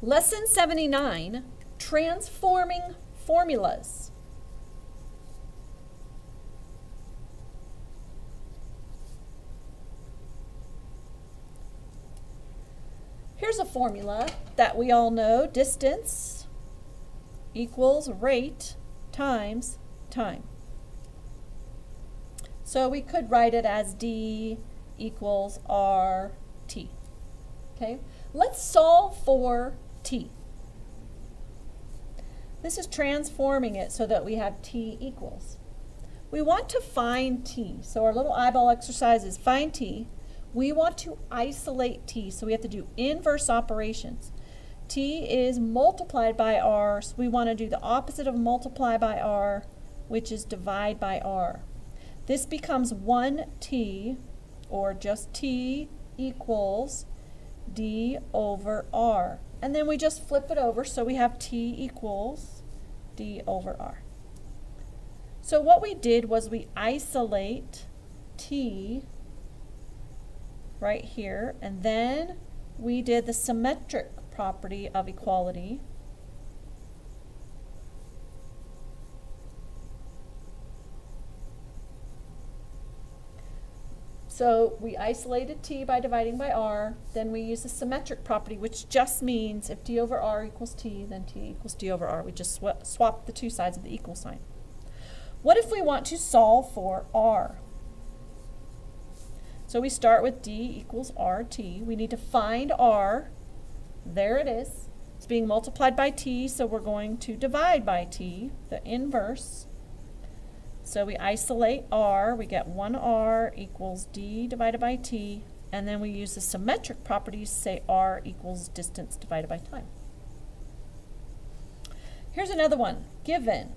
Lesson 79, Transforming Formulas. Here's a formula that we all know. Distance equals rate times time. So we could write it as D equals RT. Okay, let's solve for T. This is transforming it so that we have T equals. We want to find T. So our little eyeball exercise is find T. We want to isolate T, so we have to do inverse operations. T is multiplied by R, so we want to do the opposite of multiply by R, which is divide by R. This becomes 1T, or just T equals D over R. And then we just flip it over, so we have T equals D over R. So what we did was we isolate T right here, and then we did the symmetric property of equality. So we isolated T by dividing by R, then we use the symmetric property, which just means if D over R equals T, then T equals D over R. We just swap the two sides of the equal sign. What if we want to solve for R? So we start with D equals RT. We need to find R. There it is. It's being multiplied by T, so we're going to divide by T, the inverse. So we isolate R, we get 1R equals D divided by T, and then we use the symmetric properties to say R equals distance divided by time. Here's another one. Given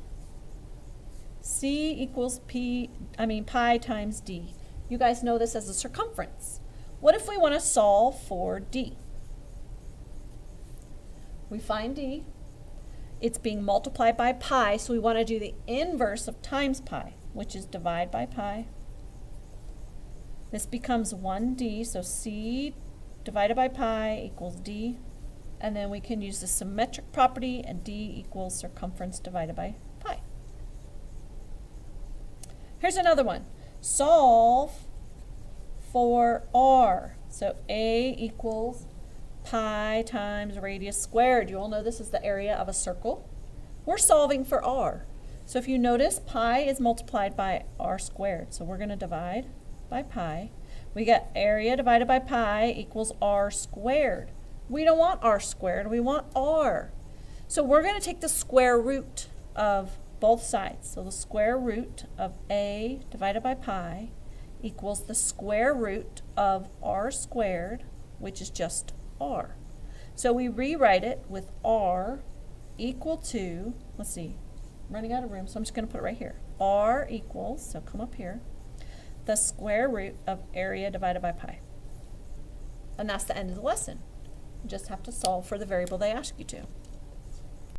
C equals pi times D. You guys know this as a circumference. What if we want to solve for D? We find D. It's being multiplied by pi, so we want to do the inverse of times pi, which is divide by pi. This becomes 1D, so C divided by pi equals D. And then we can use the symmetric property, and D equals circumference divided by pi. Here's another one. Solve for R. So A equals pi times radius squared. You all know this is the area of a circle. We're solving for R. So if you notice, pi is multiplied by R squared. So we're going to divide by pi. We get area divided by pi equals R squared. We don't want R squared, we want R. So we're going to take the square root of both sides. So the square root of A divided by pi equals the square root of R squared, which is just R. So we rewrite it with R equal to, let's see, I'm running out of room, so I'm just going to put it right here. R equals, so come up here, the square root of area divided by pi. And that's the end of the lesson. You just have to solve for the variable they ask you to.